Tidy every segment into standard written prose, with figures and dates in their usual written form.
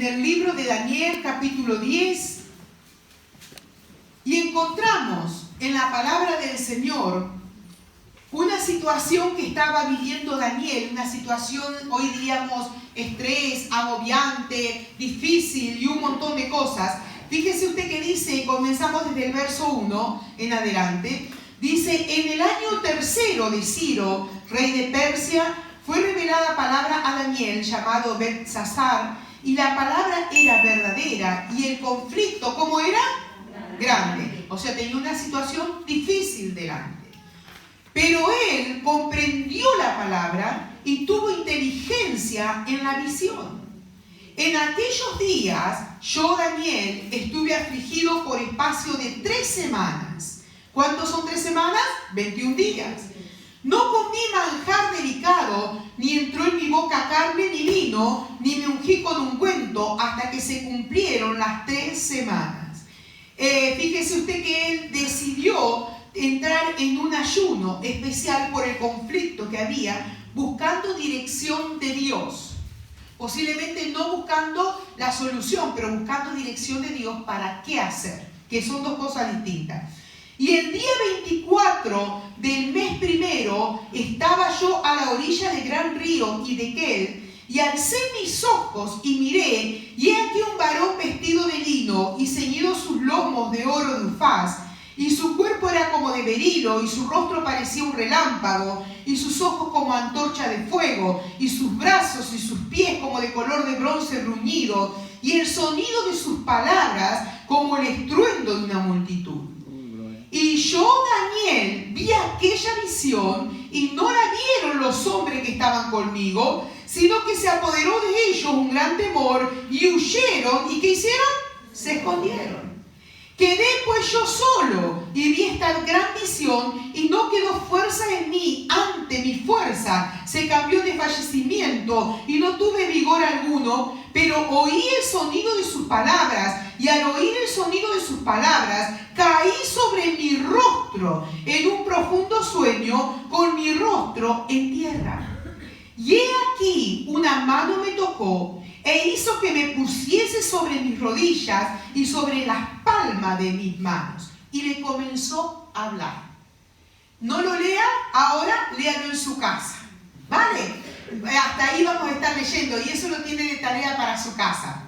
el libro de Daniel, capítulo 10, y encontramos en la palabra del Señor una situación que estaba viviendo Daniel, una situación, hoy diríamos, estrés, agobiante, difícil y un montón de cosas. Fíjese usted que dice, comenzamos desde el verso 1 en adelante, dice: en el año tercero de Ciro, rey de Persia, fue revelada palabra a Daniel, llamado Beltsasar, y la palabra era verdadera, y el conflicto, ¿cómo era? Grande. O sea, tenía una situación difícil delante. Pero él comprendió la palabra y tuvo inteligencia en la visión. En aquellos días, yo, Daniel, estuve afligido por espacio de 3 semanas. ¿Cuántos son 3 semanas? 21 días. No comí manjar delicado, ni entró en mi boca carne ni vino, ni me ungí con ungüento, hasta que se cumplieron las 3 semanas. Fíjese usted que él decidió entrar en un ayuno especial por el conflicto que había, buscando dirección de Dios. Posiblemente no buscando la solución, pero buscando dirección de Dios para qué hacer, que son 2 cosas distintas. Y el día 24 del mes primero estaba yo a la orilla del gran río Hiddekel, y alcé mis ojos y miré, y he aquí un varón vestido de lino y ceñido sus lomos de oro de Ufaz, y su cuerpo era como de berilo, y su rostro parecía un relámpago, y sus ojos como antorcha de fuego, y sus brazos y sus pies como de color de bronce bruñido, y el sonido de sus palabras como el estruendo de una multitud. Y yo, Daniel, vi aquella visión, y no la vieron los hombres que estaban conmigo, sino que se apoderó de ellos un gran temor, y huyeron, ¿y qué hicieron? Se escondieron. Quedé pues yo solo, y vi esta gran visión, y no quedó fuerza en mí. Ante mi fuerza se cambió de fallecimiento, y no tuve vigor alguno, pero oí el sonido de sus palabras, y al oír el sonido de sus palabras, caí sobre mi rostro en un profundo sueño, con mi rostro en tierra. Y he aquí una mano me tocó, e hizo que me pusiese sobre mis rodillas y sobre las palmas de mis manos. Y le comenzó a hablar. No lo lea ahora, léalo en su casa. ¿Vale? Hasta ahí vamos a estar leyendo, y eso lo tiene de tarea para su casa.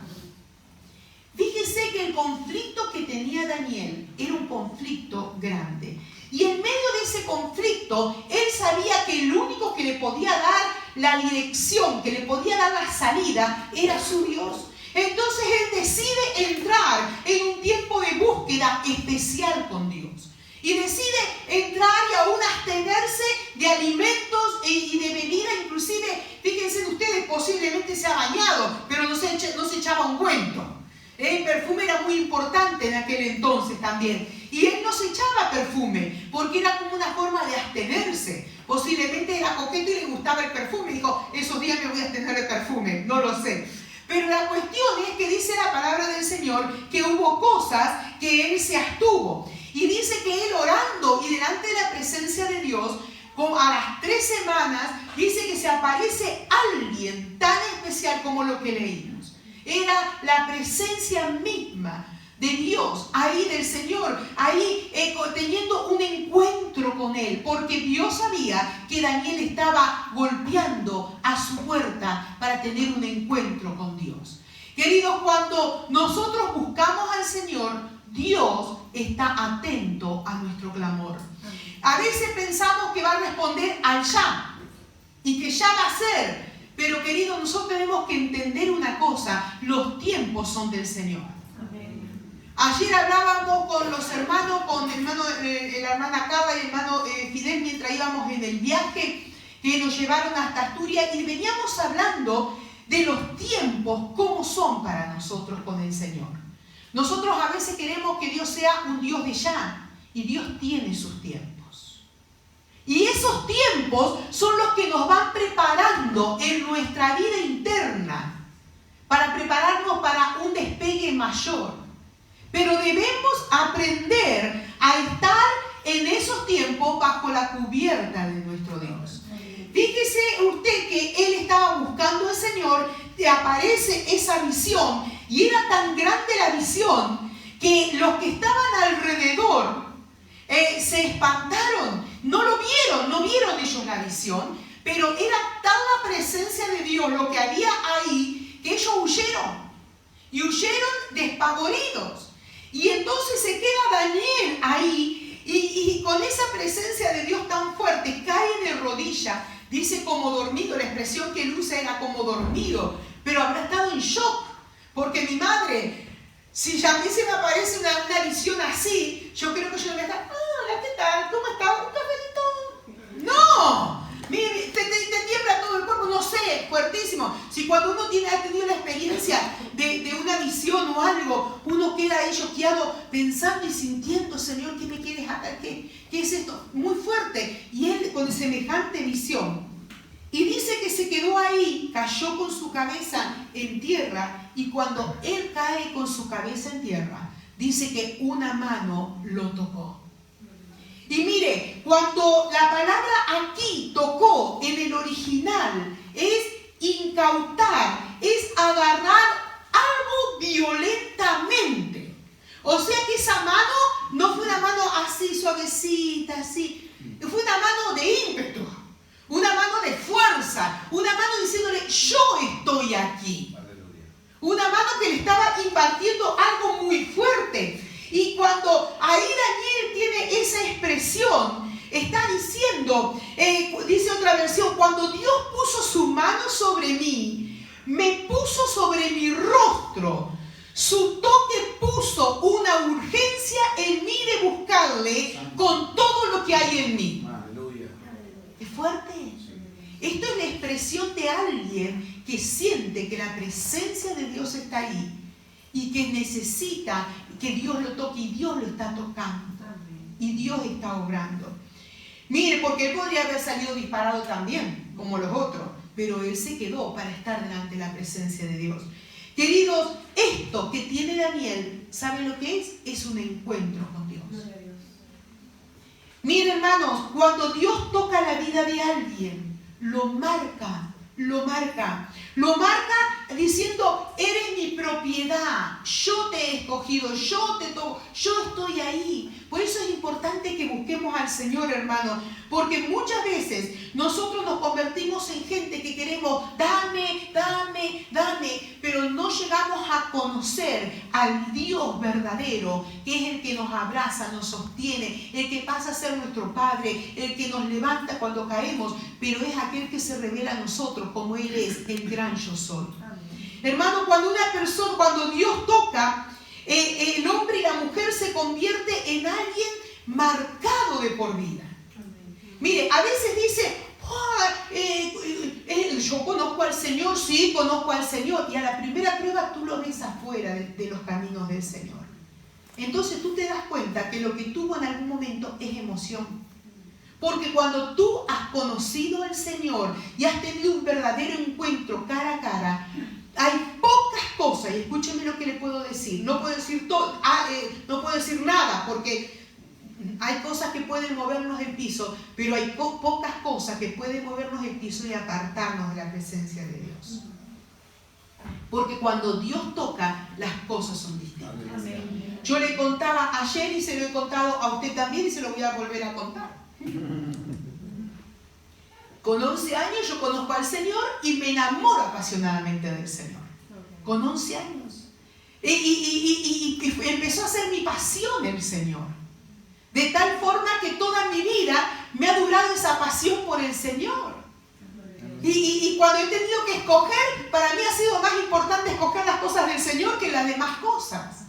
Fíjese que el conflicto que tenía Daniel era un conflicto grande. Y en medio de ese conflicto, él sabía que el único que le podía dar la dirección, que le podía dar la salida, era su Dios. Entonces él decide entrar en un tiempo de búsqueda especial con Dios. Y decide entrar y aún abstenerse de alimentos y de bebida. Inclusive, fíjense ustedes, posiblemente se ha bañado, pero no se echaba ungüento. El perfume era muy importante en aquel entonces también. Y él no se echaba perfume, porque era como una forma de abstenerse. Posiblemente era coqueto y le gustaba el perfume. Dijo, esos días me voy a abstener de perfume. No lo sé. Pero la cuestión es que dice la palabra del Señor que hubo cosas que él se abstuvo. Y dice que él orando y delante de la presencia de Dios, a las 3 semanas, dice que se aparece alguien tan especial como lo que leímos. Era la presencia misma de Dios, ahí del Señor, ahí teniendo un encuentro con Él, porque Dios sabía que Daniel estaba golpeando a su puerta para tener un encuentro con Dios. Queridos, cuando nosotros buscamos al Señor, Dios está atento a nuestro clamor. A veces pensamos que va a responder al ya, y que ya va a ser. Pero queridos, nosotros tenemos que entender una cosa: los tiempos son del Señor. Ayer hablábamos con los hermanos, con la hermana Cava y el hermano Fidel, mientras íbamos en el viaje que nos llevaron hasta Asturias, y veníamos hablando de los tiempos, cómo son para nosotros con el Señor. Nosotros a veces queremos que Dios sea un Dios de ya, y Dios tiene sus tiempos. Y esos tiempos son los que nos van preparando en nuestra vida interna, para prepararnos para un despegue mayor. Pero debemos aprender a estar en esos tiempos bajo la cubierta de nuestro Dios. Fíjese usted que él estaba buscando al Señor, te aparece esa visión, y era tan grande la visión que los que estaban alrededor se espantaron, no vieron ellos la visión, pero era tal la presencia de Dios, lo que había ahí, que ellos huyeron despavoridos. Y entonces se queda Daniel ahí, y con esa presencia de Dios tan fuerte, cae de rodillas, dice como dormido, la expresión que él usa era como dormido, pero habrá estado en shock, porque mi madre, si a mí se me aparece una visión así, yo creo que yo le voy a estar, hola, ¿qué tal? ¿Cómo estás? ¿Un cafelito? ¡No! Te tiembla todo el cuerpo, no sé, fuertísimo. Si cuando uno ha tenido la experiencia de una visión o algo, uno queda ahí choqueado pensando y sintiendo, Señor, ¿qué me quieres hacer? ¿Qué es esto? Muy fuerte. Y él con semejante visión. Y dice que se quedó ahí, cayó con su cabeza en tierra, y cuando él cae con su cabeza en tierra, dice que una mano lo tocó. Y mire, cuando la palabra aquí tocó en el original es incautar, es agarrar algo violentamente. O sea que esa mano no fue una mano así suavecita, así. Fue una mano de ímpetu, una mano de fuerza, una mano diciéndole, yo estoy aquí. Una mano que le estaba impartiendo algo muy fuerte. Y cuando ahí Daniel tiene esa expresión, está diciendo, dice otra versión, cuando Dios puso su mano sobre mí, me puso sobre mi rostro. Su toque puso una urgencia en mí de buscarle con todo lo que hay en mí. Aleluya. ¿Es fuerte? Esto es la expresión de alguien que siente que la presencia de Dios está ahí y que necesita que Dios lo toque, y Dios lo está tocando y Dios está obrando. Mire, porque él podría haber salido disparado también, como los otros, pero él se quedó para estar delante de la presencia de Dios. Queridos, esto que tiene Daniel, ¿saben lo que es? Es un encuentro con Dios. Mire, hermanos, cuando Dios toca la vida de alguien, lo marca diciendo, eres mi propiedad, yo te he escogido, yo estoy ahí. Por eso es importante que busquemos al Señor, hermano, porque muchas veces nosotros nos convertimos en gente que queremos, dame, pero no llegamos a conocer al Dios verdadero, que es el que nos abraza, nos sostiene, el que pasa a ser nuestro Padre, el que nos levanta cuando caemos, pero es aquel que se revela a nosotros como Él es, el gran yo soy. Hermano, cuando Dios toca, el hombre y la mujer se convierte en alguien marcado de por vida. Mire, a veces dice, yo conozco al Señor, sí, conozco al Señor, y a la primera prueba tú lo ves afuera de los caminos del Señor. Entonces tú te das cuenta que lo que tuvo en algún momento es emoción. Porque cuando tú has conocido al Señor y has tenido un verdadero encuentro cara a cara, hay pocas cosas, y escúcheme lo que le puedo decir, no puedo decir todo, no puedo decir nada, porque hay cosas que pueden movernos del piso, pero hay pocas cosas que pueden movernos del piso y apartarnos de la presencia de Dios. Porque cuando Dios toca, las cosas son distintas. Amén. Yo le contaba ayer y se lo he contado a usted también y se lo voy a volver a contar. Con 11 años yo conozco al Señor y me enamoro apasionadamente del Señor. Con 11 años. Y empezó a ser mi pasión el Señor. De tal forma que toda mi vida me ha durado esa pasión por el Señor. Y cuando he tenido que escoger, para mí ha sido más importante escoger las cosas del Señor que las demás cosas.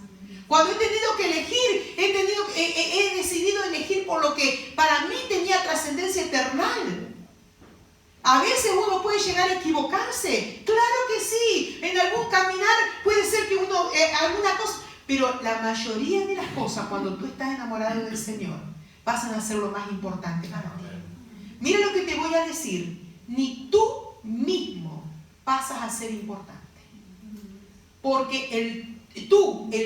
Cuando he tenido que elegir, he decidido elegir por lo que para mí tenía trascendencia eterna. A veces uno puede llegar a equivocarse, claro que sí, en algún caminar puede ser que uno, alguna cosa, pero la mayoría de las cosas cuando tú estás enamorado del Señor pasan a ser lo más importante para ti. Mira lo que te voy a decir, ni tú mismo pasas a ser importante, porque el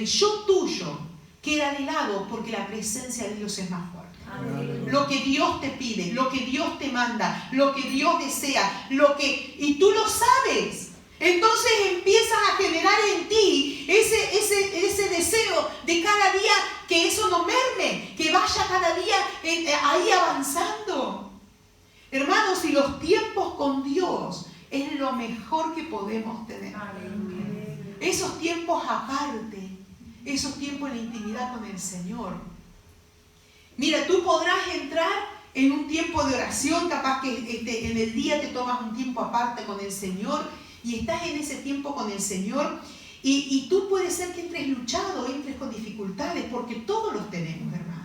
yo tuyo queda de lado porque la presencia de Dios es más fuerte. Amén. Lo que Dios te pide, lo que Dios te manda, lo que Dios desea, y tú lo sabes. Entonces empiezas a generar en ti ese deseo de cada día que eso no merme, que vaya cada día ahí avanzando. Hermanos, y los tiempos con Dios es lo mejor que podemos tener. Esos tiempos aparte, esos tiempos en la intimidad con el Señor. Mira, tú podrás entrar en un tiempo de oración, capaz que en el día te tomas un tiempo aparte con el Señor y estás en ese tiempo con el Señor y tú puede ser que entres luchado, entres con dificultades, porque todos los tenemos, hermanos.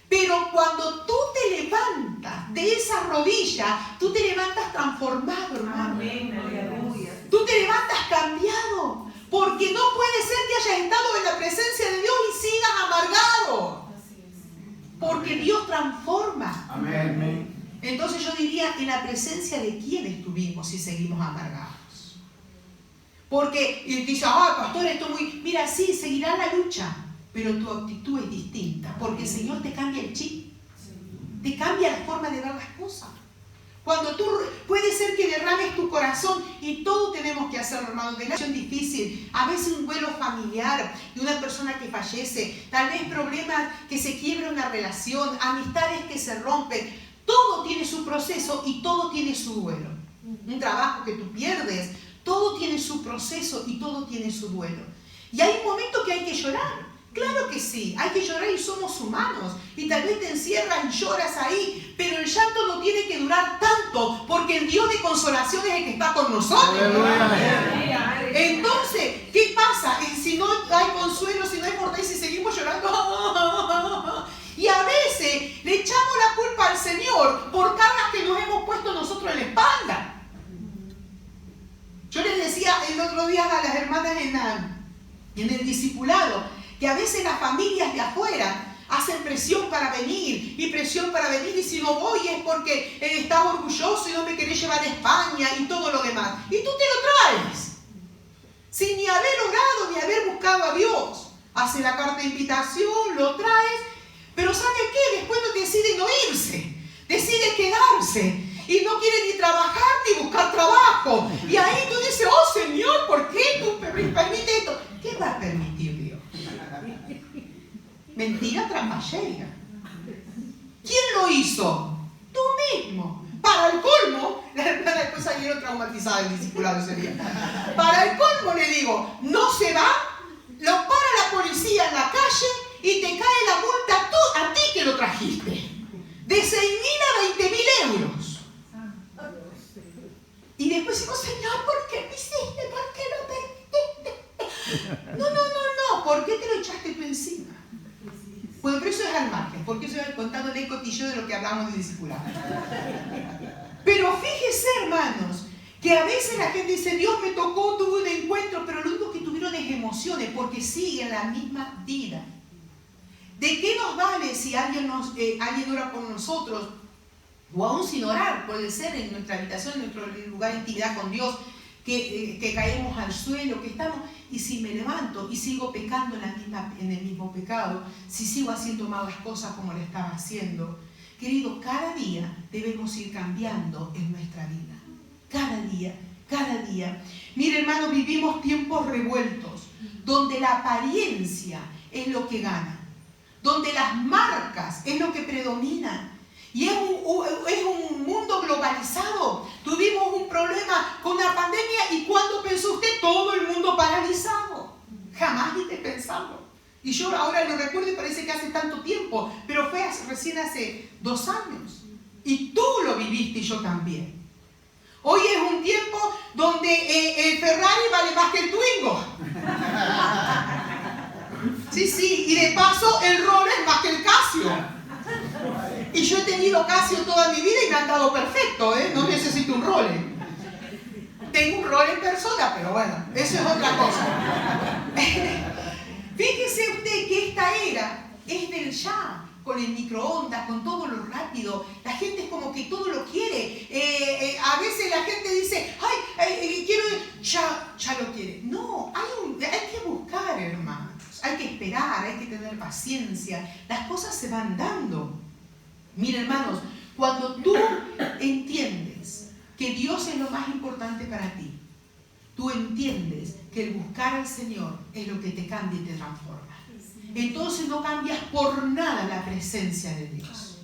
Pero cuando tú te levantas de esa rodilla, tú te levantas transformado, hermano. Amén, aleluya. Tú te levantas cambiado, porque no puede ser que hayas estado en la presencia de Dios y sigas amargado. Porque Dios transforma. Amén. Entonces yo diría, en la presencia de quién estuvimos si seguimos amargados. Porque y dice, pastor, esto muy... Mira, sí, seguirá la lucha, pero tu actitud es distinta, porque el Señor te cambia el chip, te cambia la forma de ver las cosas. Cuando tú, puede ser que derrames tu corazón, y todo tenemos que hacerlo, hermano, de una situación difícil, a veces un duelo familiar de una persona que fallece, tal vez problemas que se quiebra una relación, amistades que se rompen, todo tiene su proceso y todo tiene su duelo. Un trabajo que tú pierdes, todo tiene su proceso y todo tiene su duelo. Y hay un momento que hay que llorar. Claro que sí, hay que llorar y somos humanos. Y tal vez te encierras y lloras ahí, pero el llanto no tiene que durar tanto, porque el Dios de consolación es el que está con nosotros. Entonces, ¿qué pasa? Si no hay consuelo, si no hay fortaleza, si seguimos llorando. Y a veces le echamos la culpa al Señor por cargas que nos hemos puesto nosotros en la espalda. Yo les decía el otro día a las hermanas en el discipulado, que a veces las familias de afuera hacen presión para venir, y si no voy es porque estás orgulloso y no me querés llevar a España y todo lo demás. Y tú te lo traes, sin ni haber orado, ni haber buscado a Dios. Hace la carta de invitación, lo traes, pero ¿sabe qué? Después no decide no irse, decide quedarse. Y no quiere ni trabajar ni buscar trabajo. Y ahí tú dices, oh Señor, ¿por qué tú permites esto? ¿Qué va a permitir Dios? Mentira trambayera. ¿Quién lo hizo? Tú mismo. Para el colmo, la hermana después salieron traumatizadas del discipulado ese día. Para el colmo le digo, no se va, lo para la policía en la calle y te cae la multa a ti que lo trajiste. De 6.000 a 20.000 euros. Y después decimos, Señor, ¿por qué me hiciste? ¿Por qué lo permitiste? No, ¿por qué te lo echaste tú encima? Bueno, pero eso es al margen, porque eso es contando el cotillo de lo que hablamos de discipulado. Pero fíjese, hermanos, que a veces la gente dice, Dios me tocó, tuve un encuentro, pero lo único que tuvieron es emociones, porque siguen la misma vida. ¿De qué nos vale si alguien ora por nosotros? O aún sin orar, puede ser en nuestra habitación, en nuestro lugar de intimidad con Dios, que caemos al suelo, que estamos, y si me levanto y sigo pecando en el mismo pecado, si sigo haciendo malas cosas como le estaba haciendo, querido, cada día debemos ir cambiando en nuestra vida. Cada día, cada día. Mire, hermano, vivimos tiempos revueltos, donde la apariencia es lo que gana, donde las marcas es lo que predomina. Y es un mundo globalizado. Tuvimos un problema con la pandemia y ¿cuándo pensó usted? Todo el mundo paralizado. Jamás ni de pensarlo. Y yo ahora lo recuerdo y parece que hace tanto tiempo, pero fue recién hace 2 años. Y tú lo viviste y yo también. Hoy es un tiempo donde el Ferrari vale más que el Twingo. Sí, y de paso el Rolex más que el Casio. Y yo he tenido Casio toda mi vida y me han dado perfecto, no necesito un Rolex. Tengo un Rolex en persona, pero bueno, eso es otra cosa. Fíjese usted que esta era es del ya, con el microondas, con todo lo rápido. La gente es como que todo lo quiere. A veces la gente dice, quiero, ya lo quiere. No, hay que buscar, hermanos. Hay que esperar, hay que tener paciencia. Las cosas se van dando. Mira, hermanos, cuando tú entiendes que Dios es lo más importante para ti, tú entiendes que el buscar al Señor es lo que te cambia y te transforma. Entonces no cambias por nada la presencia de Dios.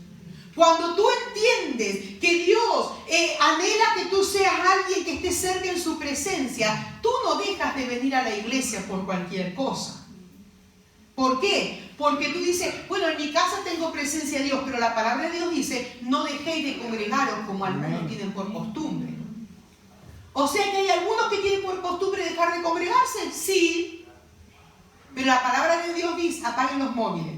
Cuando tú entiendes que Dios anhela que tú seas alguien que esté cerca en su presencia, tú no dejas de venir a la iglesia por cualquier cosa. ¿Por qué? Porque tú dices, bueno, en mi casa tengo presencia de Dios, pero la palabra de Dios dice, no dejéis de congregaros como algunos tienen por costumbre. O sea que hay algunos que tienen por costumbre dejar de congregarse, sí. Pero la palabra de Dios dice, apaguen los móviles.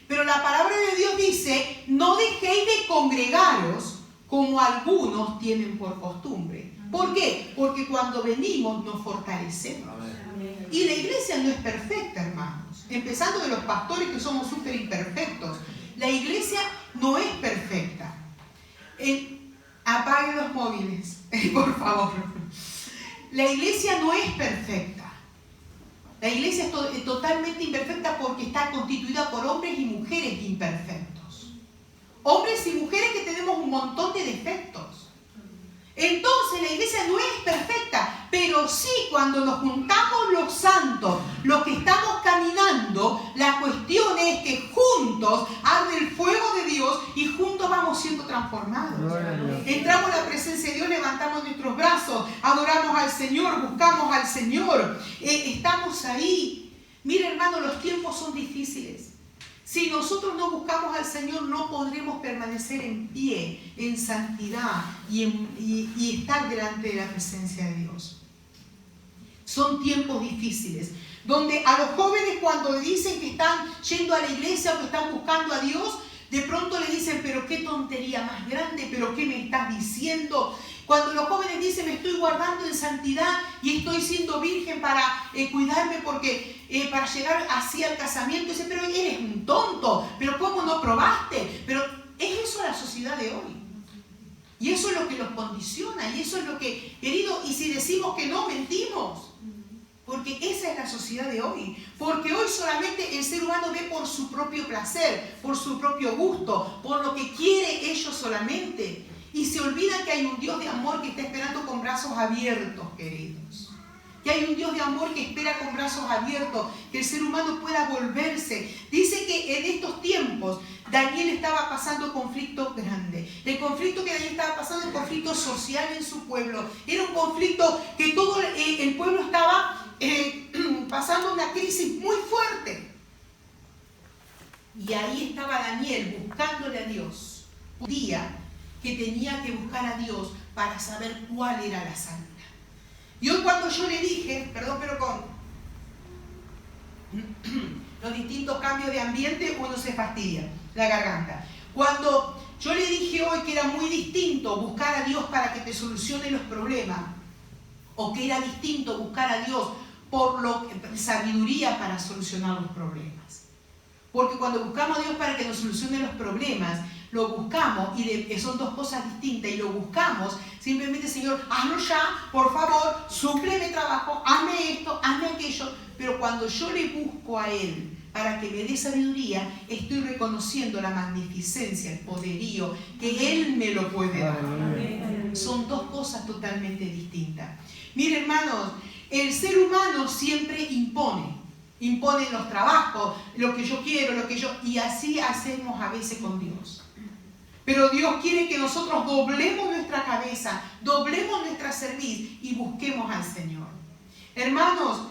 Pero la palabra de Dios dice, no dejéis de congregaros como algunos tienen por costumbre. ¿Por qué? Porque cuando venimos nos fortalecemos. Y la iglesia no es perfecta, hermanos. Empezando de los pastores que somos súper imperfectos. La iglesia no es perfecta. Apaguen los móviles, por favor. La iglesia no es perfecta. La iglesia es totalmente imperfecta porque está constituida por hombres y mujeres imperfectos. Hombres y mujeres que tenemos un montón de defectos. Entonces la iglesia no es perfecta, pero sí cuando nos juntamos los santos, los que estamos caminando, la cuestión es que juntos arde el fuego de Dios y juntos vamos siendo transformados. Entramos en la presencia de Dios, levantamos nuestros brazos, adoramos al Señor, buscamos al Señor, estamos ahí. Mira, hermano, los tiempos son difíciles. Si nosotros no buscamos al Señor, no podremos permanecer en pie, en santidad y estar delante de la presencia de Dios. Son tiempos difíciles, donde a los jóvenes cuando dicen que están yendo a la iglesia o que están buscando a Dios, de pronto le dicen, pero qué tontería más grande, pero qué me estás diciendo. Cuando los jóvenes dicen, me estoy guardando en santidad y estoy siendo virgen para cuidarme porque para llegar así al casamiento, dicen, pero eres un tonto, pero ¿cómo no probaste? Pero es eso la sociedad de hoy. Y eso es lo que los condiciona, y eso es lo que, querido, y si decimos que no, mentimos. Porque esa es la sociedad de hoy. Porque hoy solamente el ser humano ve por su propio placer, por su propio gusto, por lo que quiere ellos solamente. Y se olvidan que hay un Dios de amor que está esperando con brazos abiertos, queridos. Que hay un Dios de amor que espera con brazos abiertos, que el ser humano pueda volverse. Dice que en estos tiempos Daniel estaba pasando conflictos grandes. El conflicto que Daniel estaba pasando es un conflicto social en su pueblo. Era un conflicto que todo el pueblo estaba pasando una crisis muy fuerte. Y ahí estaba Daniel buscándole a Dios. Un día que tenía que buscar a Dios para saber cuál era la salida. Y hoy cuando yo le dije, perdón, pero con los distintos cambios de ambiente uno se fastidia la garganta. Cuando yo le dije hoy que era muy distinto buscar a Dios para que te solucione los problemas, o que era distinto buscar a Dios por sabiduría para solucionar los problemas. Porque cuando buscamos a Dios para que nos solucione los problemas, lo buscamos y son dos cosas distintas y lo buscamos simplemente, Señor, hazlo ya, por favor, súpleme trabajo, hazme esto, hazme aquello. Pero cuando yo le busco a Él para que me dé sabiduría, estoy reconociendo la magnificencia, el poderío, que Él me lo puede dar. Son dos cosas totalmente distintas. Mire, hermanos, el ser humano siempre impone los trabajos, lo que yo quiero, y así hacemos a veces con Dios. Pero Dios quiere que nosotros doblemos nuestra cabeza, doblemos nuestra cerviz y busquemos al Señor. Hermanos,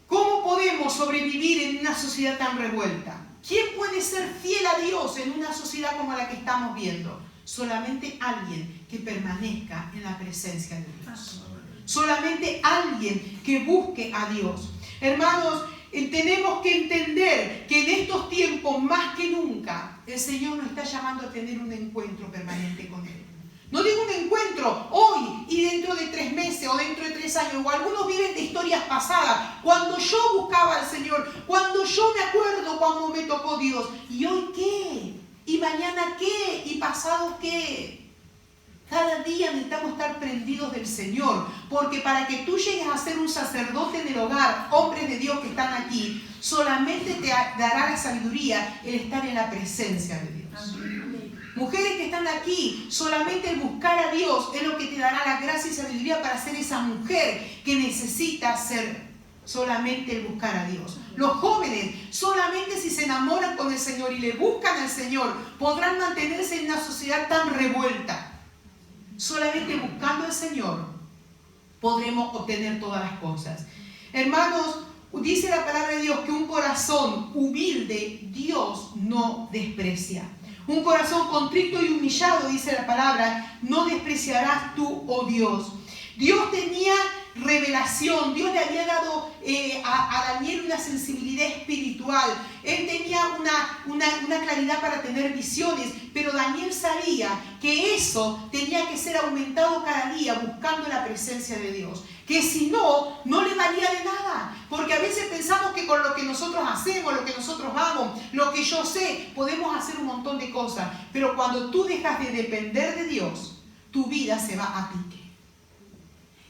¿cómo podemos sobrevivir en una sociedad tan revuelta? ¿Quién puede ser fiel a Dios en una sociedad como la que estamos viendo? Solamente alguien que permanezca en la presencia de Dios. Solamente alguien que busque a Dios. Hermanos, tenemos que entender que en estos tiempos, más que nunca, el Señor nos está llamando a tener un encuentro permanente con Él. No digo un encuentro hoy y dentro de 3 meses o dentro de 3 años, o algunos viven de historias pasadas, cuando yo buscaba al Señor, cuando yo me acuerdo cuando me tocó Dios. ¿Y hoy qué? ¿Y mañana qué? ¿Y pasado qué? Cada día necesitamos estar prendidos del Señor, porque para que tú llegues a ser un sacerdote en el hogar, hombres de Dios que están aquí, solamente te dará la sabiduría el estar en la presencia de Dios. Mujeres que están aquí, solamente el buscar a Dios es lo que te dará la gracia y sabiduría para ser esa mujer que necesita ser. Solamente el buscar a Dios. Los jóvenes, solamente si se enamoran con el Señor y le buscan al Señor, podrán mantenerse en una sociedad tan revuelta. Solamente buscando al Señor podremos obtener todas las cosas. Hermanos, dice la palabra de Dios que un corazón humilde Dios no desprecia. Un corazón contrito y humillado, dice la palabra, no despreciarás tú, oh Dios. Dios tenía revelación, Dios le había dado a Daniel una sensibilidad espiritual. Él tenía una claridad para tener visiones, pero Daniel sabía que eso tenía que ser aumentado cada día buscando la presencia de Dios. Que si no, no le valía de nada. Porque a veces pensamos que con lo que nosotros hacemos, lo que nosotros vamos, lo que yo sé, podemos hacer un montón de cosas. Pero cuando tú dejas de depender de Dios, tu vida se va a pique.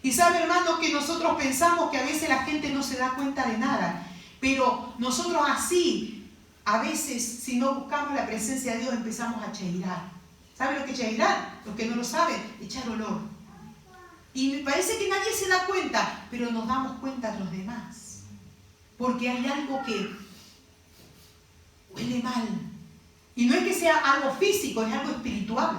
Y sabe, hermanos, que nosotros pensamos que a veces la gente no se da cuenta de nada. Pero nosotros así, a veces, si no buscamos la presencia de Dios, empezamos a cheirar. ¿Sabe lo que es cheirar? Los que no lo saben, echar olor. Y me parece que nadie se da cuenta, pero nos damos cuenta los demás. Porque hay algo que huele mal. Y no es que sea algo físico, es algo espiritual.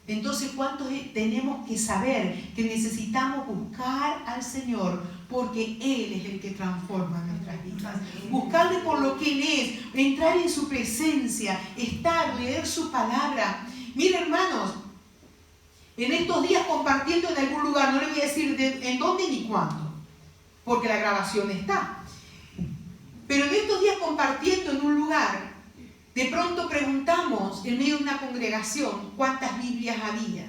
Entonces, ¿cuántos tenemos que saber que necesitamos buscar al Señor? Porque Él es el que transforma nuestras vidas. Buscarle por lo que Él es, entrar en su presencia, estar, leer su palabra. Mire, hermanos, en estos días compartiendo en algún lugar, no le voy a decir en dónde ni cuándo, porque la grabación está. Pero en estos días compartiendo en un lugar, de pronto preguntamos en medio de una congregación cuántas Biblias había.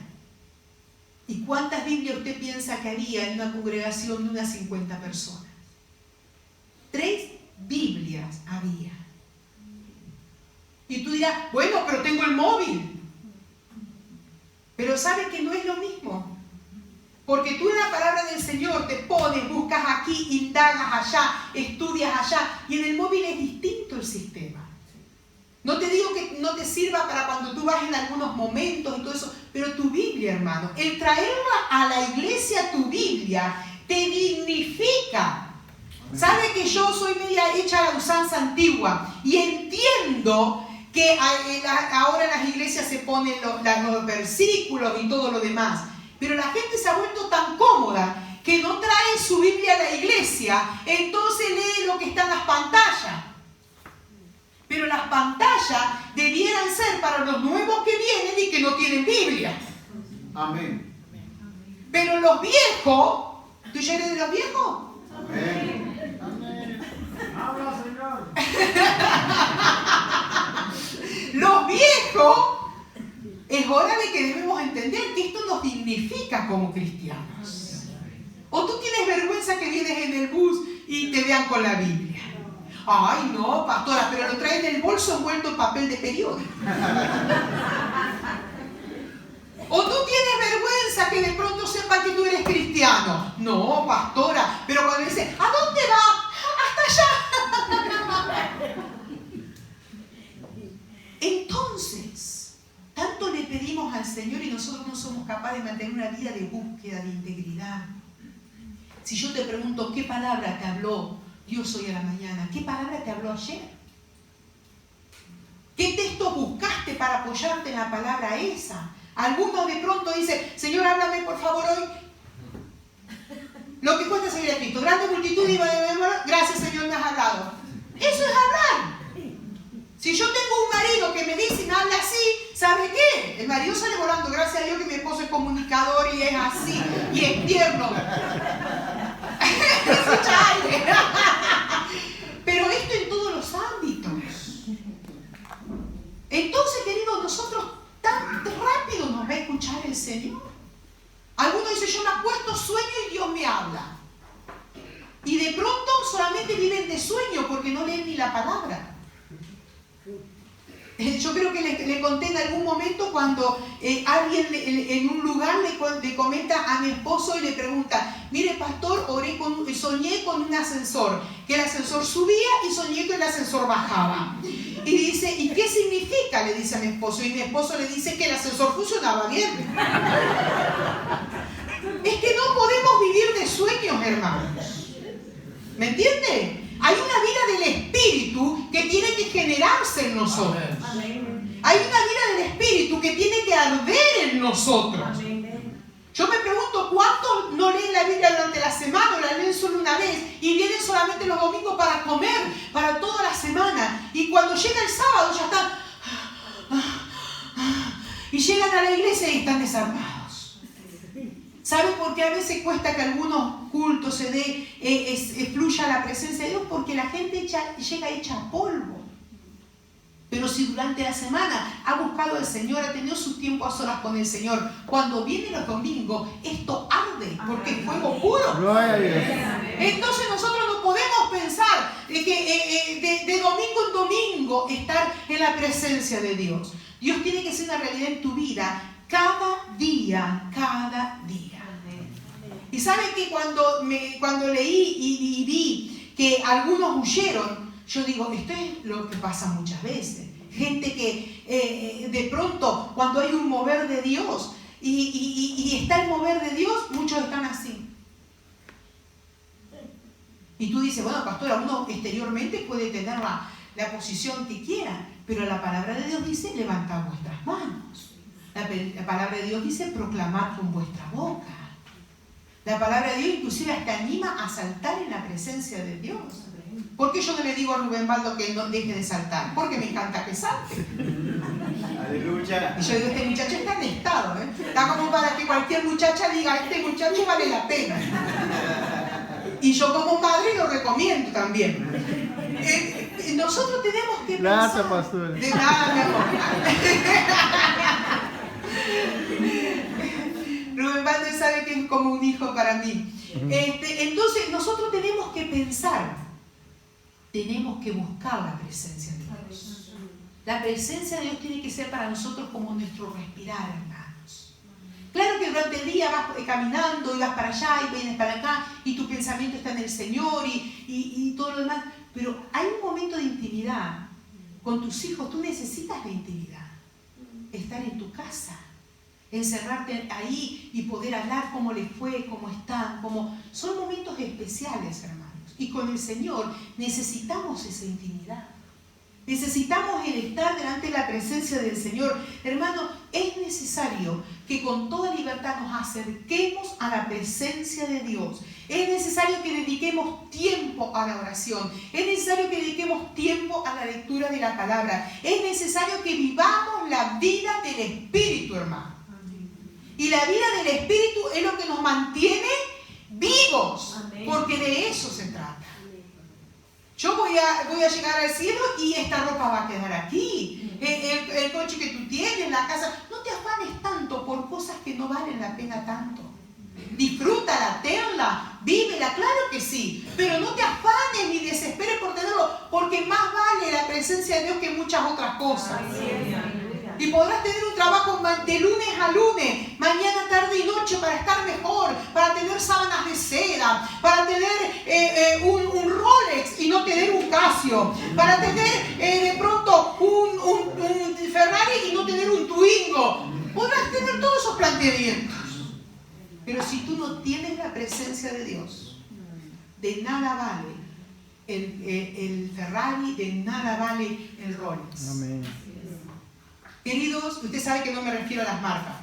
¿Y cuántas Biblias usted piensa que había en una congregación de unas 50 personas? 3 Biblias había. Y tú dirás, bueno, pero tengo el móvil. Pero ¿sabe que no es lo mismo? Porque tú en la palabra del Señor te pones, buscas aquí, indagas allá, estudias allá. Y en el móvil es distinto el sistema. No te digo que no te sirva para cuando tú vas en algunos momentos y todo eso, pero tu Biblia, hermano, el traerla a la iglesia, tu Biblia, te dignifica. Sabe que yo soy media hecha a la usanza antigua y entiendo que ahora en las iglesias se ponen los versículos y todo lo demás, pero la gente se ha vuelto tan cómoda que no trae su Biblia a la iglesia, entonces lee lo que está en las pantallas. Pero las pantallas debieran ser para los nuevos que vienen y que no tienen Biblia. Amén. Pero los viejos, ¿tú ya eres de los viejos? Amén. Amén. Habla, Señor. Los viejos, es hora de que debemos entender que esto nos dignifica como cristianos. O tú tienes vergüenza que vienes en el bus y te vean con la Biblia. Ay, no, pastora, pero lo traen en el bolso envuelto en papel de periódico. O tú tienes vergüenza que de pronto sepa que tú eres cristiano. No, pastora, pero cuando dice, ¿a dónde va? Hasta allá. Entonces, tanto le pedimos al Señor y nosotros no somos capaces de mantener una vida de búsqueda, de integridad. Si yo te pregunto, ¿qué palabra te habló Dios hoy a la mañana? ¿Qué palabra te habló ayer? ¿Qué texto buscaste para apoyarte en la palabra esa? Alguno de pronto dice, Señor, háblame por favor hoy. Lo que cuesta seguir a Cristo. Grande multitud y gracias, Señor, me has hablado. Eso es hablar. Si yo tengo un marido que me dice y me habla así, ¿sabe qué? El marido sale volando. Gracias a Dios que mi esposo es comunicador y es así. Y es tierno. Pero esto en todos los ámbitos. Entonces, queridos, nosotros tan rápido nos va a escuchar el Señor. Algunos dicen, yo me acuesto, sueño y Dios me habla. Y de pronto solamente viven de sueño porque no leen ni la palabra. Yo creo que le conté en algún momento cuando alguien en un lugar le comenta a mi esposo y le pregunta, mire pastor, soñé con un ascensor, que el ascensor subía y soñé que el ascensor bajaba. Y dice, ¿y qué significa? Le dice a mi esposo. Y mi esposo le dice que el ascensor funcionaba bien. Es que no podemos vivir de sueños, hermanos. ¿Me entiende? Hay una vida del Espíritu que tiene que generarse en nosotros. Hay una vida del Espíritu que tiene que arder en nosotros. Yo me pregunto, ¿cuántos no leen la Biblia durante la semana o la leen solo una vez y vienen solamente los domingos para comer, para toda la semana? Y cuando llega el sábado ya están... Y llegan a la iglesia y están desarmados. ¿Sabe por qué a veces cuesta que algunos cultos se dé, fluya la presencia de Dios? Porque la gente llega hecha polvo. Pero si durante la semana ha buscado al Señor, ha tenido su tiempo a solas con el Señor, cuando vienen los domingos, esto arde, porque es fuego puro. Entonces nosotros no podemos pensar de domingo en domingo estar en la presencia de Dios. Dios tiene que ser una realidad en tu vida cada día, cada día. Y saben que cuando leí y vi que algunos huyeron, yo digo, esto es lo que pasa muchas veces. Gente que de pronto, cuando hay un mover de Dios y está el mover de Dios, muchos están así. Y tú dices, bueno, pastora, uno exteriormente puede tener la posición que quiera, pero la palabra de Dios dice, levantad vuestras manos. La palabra de Dios dice, proclamad con vuestra boca. La palabra de Dios inclusive hasta anima a saltar en la presencia de Dios. ¿Por qué yo no le digo a Rubén Baldo que no deje de saltar? Porque me encanta que salte. Aleluya. Y yo digo, este muchacho está en estado, ¿eh? Está como para que cualquier muchacha diga, este muchacho vale la pena. Y yo como madre lo recomiendo también. Nosotros tenemos que pensar... Gracias, pastor. De nada, mi amor. Rubén Baldo sabe que es como un hijo para mí. Entonces nosotros tenemos que pensar, tenemos que buscar la presencia de Dios. La presencia de Dios tiene que ser para nosotros como nuestro respirar, hermanos. Claro que durante el día vas caminando y vas para allá y vienes para acá y tu pensamiento está en el Señor y todo lo demás, pero hay un momento de intimidad con tus hijos. Tú necesitas la intimidad, estar en tu casa, encerrarte ahí y poder hablar cómo les fue, cómo están, son momentos especiales, hermanos. Y con el Señor necesitamos esa intimidad. Necesitamos el estar delante de la presencia del Señor. Hermano, es necesario que con toda libertad nos acerquemos a la presencia de Dios. Es necesario que dediquemos tiempo a la oración. Es necesario que dediquemos tiempo a la lectura de la palabra. Es necesario que vivamos la vida del Espíritu, hermano. Y la vida del Espíritu es lo que nos mantiene vivos. Amén. Porque de eso se trata. Yo voy a llegar al cielo y esta ropa va a quedar aquí. El coche que tú tienes, la casa. No te afanes tanto por cosas que no valen la pena tanto. Disfrútala, tenla, vívela, claro que sí. Pero no te afanes ni desesperes por tenerlo, porque más vale la presencia de Dios que muchas otras cosas. Y podrás tener un trabajo de lunes a lunes, mañana, tarde y noche para estar mejor, para tener sábanas de seda, para tener un Rolex y no tener un Casio, para tener de pronto un Ferrari y no tener un Twingo. Podrás tener todos esos planteamientos. Pero si tú no tienes la presencia de Dios, de nada vale el Ferrari, de nada vale el Rolex. Amén. Queridos, usted sabe que no me refiero a las marcas.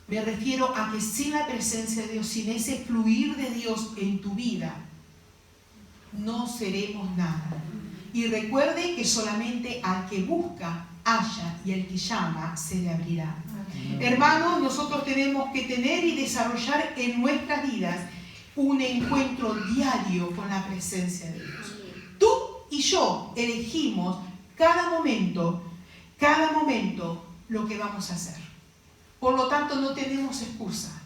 Me refiero a que sin la presencia de Dios, sin ese fluir de Dios en tu vida, no seremos nada. Y recuerde que solamente al que busca, halla, y al que llama, se le abrirá. Hermanos, nosotros tenemos que tener y desarrollar en nuestras vidas un encuentro diario con la presencia de Dios. Tú y yo elegimos cada momento lo que vamos a hacer. Por lo tanto, no tenemos excusa.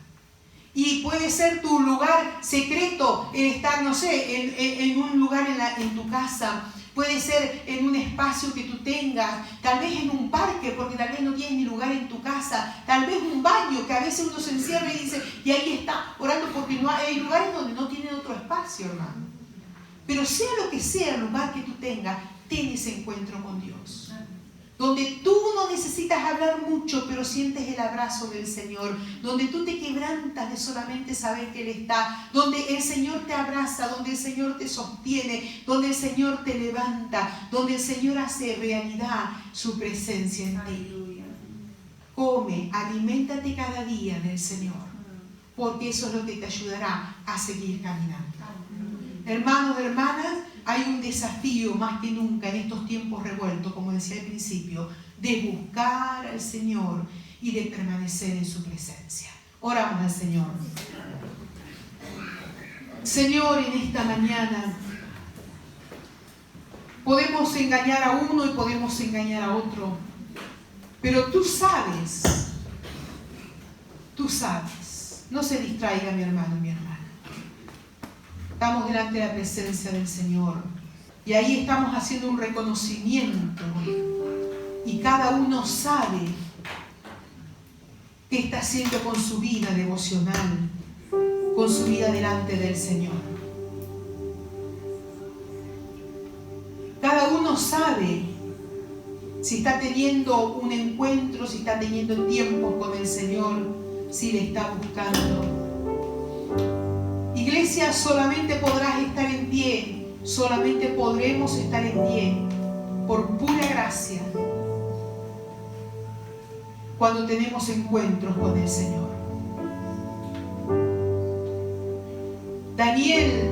Y puede ser tu lugar secreto, el estar, no sé, en un lugar en tu casa. Puede ser en un espacio que tú tengas, tal vez en un parque, porque tal vez no tienes ni lugar en tu casa. Tal vez un baño, que a veces uno se encierra y dice, y ahí está, orando, porque no hay lugares donde no tienen otro espacio, hermano. Pero sea lo que sea el lugar que tú tengas, ten ese encuentro con Dios. Donde tú no necesitas hablar mucho, pero sientes el abrazo del Señor. Donde tú te quebrantas de solamente saber que Él está. Donde el Señor te abraza, donde el Señor te sostiene, donde el Señor te levanta, donde el Señor hace realidad su presencia en ti. Come, aliméntate cada día del Señor, porque eso es lo que te ayudará a seguir caminando. Hermanos, hermanas, hay un desafío más que nunca en estos tiempos revueltos, como decía al principio, de buscar al Señor y de permanecer en su presencia. Oramos al Señor. Señor, en esta mañana podemos engañar a uno y podemos engañar a otro, pero tú sabes, no se distraiga mi hermano y mi hermana. Estamos delante de la presencia del Señor y ahí estamos haciendo un reconocimiento y cada uno sabe qué está haciendo con su vida devocional, con su vida delante del Señor. Cada uno sabe si está teniendo un encuentro, si está teniendo tiempos con el Señor, si le está buscando. Iglesia, solamente podrás estar en pie, solamente podremos estar en pie por pura gracia cuando tenemos encuentros con el Señor. Daniel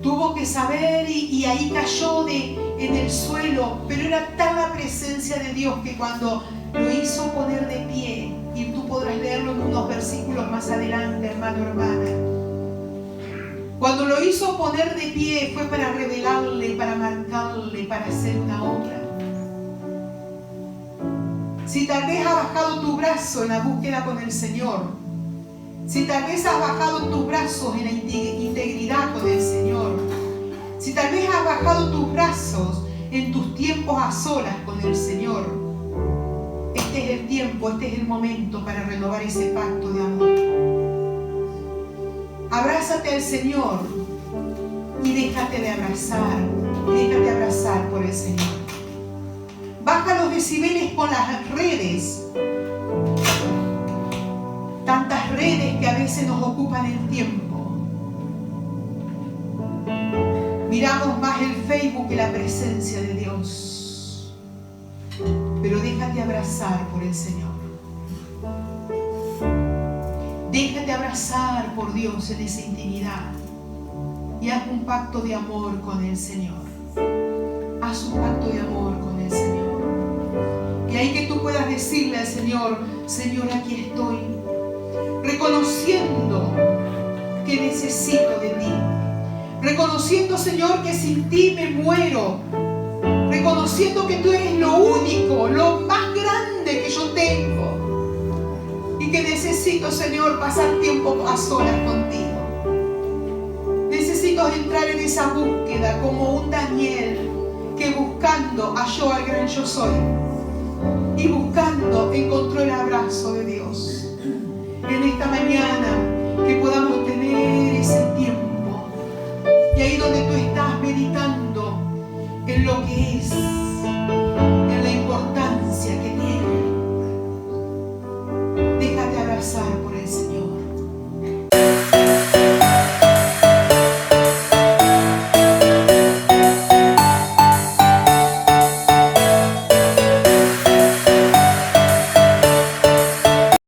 tuvo que saber y ahí cayó en el suelo, pero era tal la presencia de Dios que cuando lo hizo poner de pie, y tú podrás leerlo en unos versículos más adelante, hermano, hermana. Cuando lo hizo poner de pie fue para revelarle, para marcarle, para hacer una obra. Si tal vez has bajado tu brazo en la búsqueda con el Señor, si tal vez has bajado tus brazos en la integridad con el Señor, si tal vez has bajado tus brazos en tus tiempos a solas con el Señor, este es el tiempo, este es el momento para renovar ese pacto de amor. Abrázate al Señor y déjate abrazar por el Señor. Baja los decibeles con las redes, tantas redes que a veces nos ocupan el tiempo. Miramos más el Facebook que la presencia de Dios, pero déjate abrazar por el Señor. Déjate abrazar por Dios en esa intimidad y haz un pacto de amor con el Señor. Haz un pacto de amor con el Señor. Y ahí que tú puedas decirle al Señor: Señor, aquí estoy, reconociendo que necesito de ti. Reconociendo, Señor, que sin ti me muero. Reconociendo que tú eres lo único, lo más grande que yo tengo. Y que necesito, Señor, pasar tiempo a solas contigo. Necesito entrar en esa búsqueda como un Daniel que buscando halló al gran yo soy. Y buscando encontró el abrazo de Dios. En esta mañana que podamos tener ese tiempo. Y ahí donde tú estás meditando en lo que es